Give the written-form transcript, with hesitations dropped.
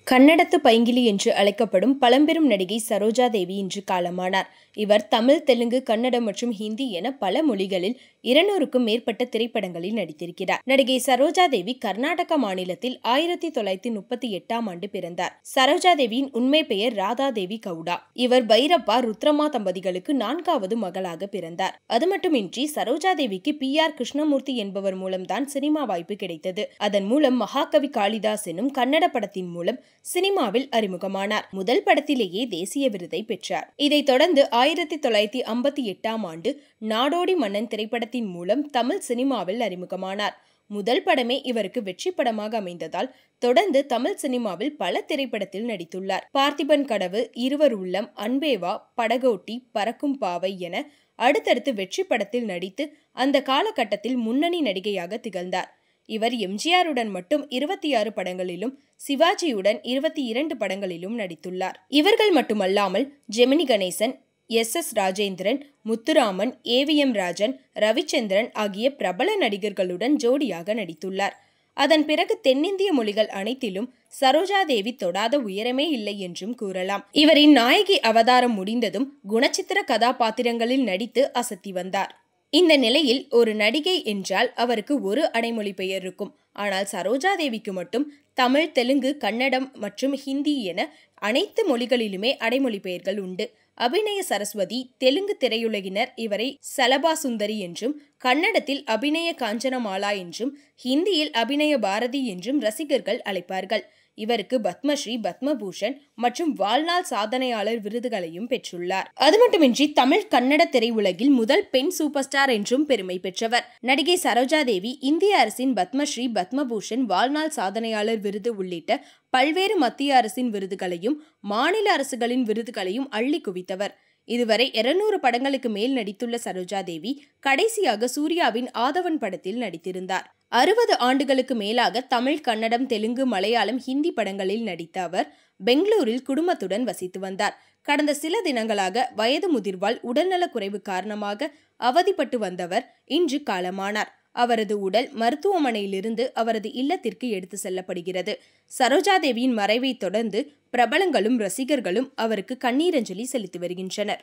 கன்னடத்து பைங்கிலி என்று அழைக்கப்படும் பழம்பெரும் நடிகை சரோஜா தேவி இன்று காலமானார். இவர் தமிழ், தெலுங்கு, கன்னடம் மற்றும் ஹிந்தி என பல மொழிகளில் 200க்கும் மேற்பட்ட திரைப்படங்களில் நடித்திருக்கிறார். நடிகை சரோஜா தேவி கர்நாடக மாநிலத்தில் 1938ஆம் ஆண்டு பிறந்தார். சரோஜா தேவியின் உண்மை பெயர் ராதா தேவி கவுடா. இவர் பைரப்பா, ருத்ரமா தம்பதிகளுக்கு 4வது மகளாக பிறந்தார். அது மட்டுமின்றி சரோஜா தேவிக்கு PR கிருஷ்ணமூர்த்தி என்பவர் மூலம்தான் சினிமா வாய்ப்பு கிடைத்தது. அதன் மூலம் மகாகவி காளிதாஸ் எனும் கன்னட படத்தின் மூலம் சினிமாவில் அறிமுகமானார். முதல் படத்திலேயே தேசிய விருதை பெற்றார். இதைத் தொடர்ந்து 1958ஆம் ஆண்டு நாடோடி மன்னன் திரைப்படத்தின் மூலம் தமிழ் சினிமாவில் அறிமுகமானார். முதல் படமே இவருக்கு வெற்றி படமாக அமைந்ததால் தொடர்ந்து தமிழ் சினிமாவில் பல திரைப்படத்தில் நடித்துள்ளார். பார்த்திபன் கனவு, இருவர் உள்ளம், அன்பேவா, படகோட்டி, பறக்கும் பாவை என அடுத்தடுத்து வெற்றி படத்தில் நடித்து அந்த காலகட்டத்தில் முன்னணி நடிகையாக திகழ்ந்தார். இவர் எம்ஜிஆருடன் மட்டும் 26 படங்களிலும், சிவாஜியுடன் 22 படங்களிலும் நடித்துள்ளார். இவர்கள் மட்டுமல்லாமல் ஜெமினி கணேசன், SS ராஜேந்திரன், முத்துராமன், AVM ராஜன், ரவிச்சந்திரன் ஆகிய பிரபல நடிகர்களுடன் ஜோடியாக நடித்துள்ளார். அதன் பிறகு தென்னிந்திய மொழிகள் அனைத்திலும் சரோஜா தேவி தொடாத உயரமே இல்லை என்றும் கூறலாம். இவரின் நாயகி அவதாரம் முடிந்ததும் குணச்சித்திர கதாபாத்திரங்களில் நடித்து அசத்தி வந்தார். இந்த நிலையில் ஒரு நடிகை என்றால் அவருக்கு ஒரு அடைமொழி பெயர் இருக்கும். ஆனால் சரோஜா தேவிக்கு மட்டும் தமிழ், தெலுங்கு, கன்னடம் மற்றும் ஹிந்தி என அனைத்து மொழிகளிலுமே அடைமொழி பெயர்கள் உண்டு. அபிநய சரஸ்வதி, தெலுங்கு திரையுலகினர் இவரை சலபா சுந்தரி என்றும், கன்னடத்தில் அபிநய காஞ்சனமாலா என்றும், ஹிந்தியில் அபிநய பாரதி என்றும் ரசிகர்கள் அழைப்பார்கள். இவருக்கு பத்மஸ்ரீ, பத்மபூஷன் மற்றும் வாழ்நாள் சாதனையாளர் விருதுகளையும் பெற்றுள்ளார். அது மட்டுமின்றி தமிழ், கன்னட திரையுலகில் முதல் பெண் சூப்பர் ஸ்டார் என்றும் பெருமை பெற்றவர். நடிகை சரோஜா தேவி இந்திய அரசின் பத்மஸ்ரீ, பத்மபூஷன், வாழ்நாள் சாதனையாளர் விருது உள்ளிட்ட பல்வேறு மத்திய அரசின் விருதுகளையும் மாநில அரசுகளின் விருதுகளையும் அள்ளி குவித்தவர். இதுவரை 200 படங்களுக்கு மேல் நடித்துள்ள சரோஜா தேவி கடைசியாக சூர்யாவின் ஆதவன் படத்தில் நடித்திருந்தார். 60 ஆண்டுகளுக்கு மேலாக தமிழ், கன்னடம், தெலுங்கு, மலையாளம், ஹிந்தி படங்களில் நடித்த அவர் பெங்களூரில் குடும்பத்துடன் வசித்து வந்தார். கடந்த சில தினங்களாக வயது முதிர்வால் உடல்நலக் குறைவு காரணமாக அவதிப்பட்டு வந்தவர் இன்று காலமானார். அவரது உடல் மருத்துவமனையிலிருந்து அவரது இல்லத்திற்கு எடுத்து செல்லப்படுகிறது. சரோஜா தேவியின் மறைவை தொடர்ந்து பிரபலங்களும் ரசிகர்களும் அவருக்கு கண்ணீரஞ்சலி செலுத்தி வருகின்றனர்.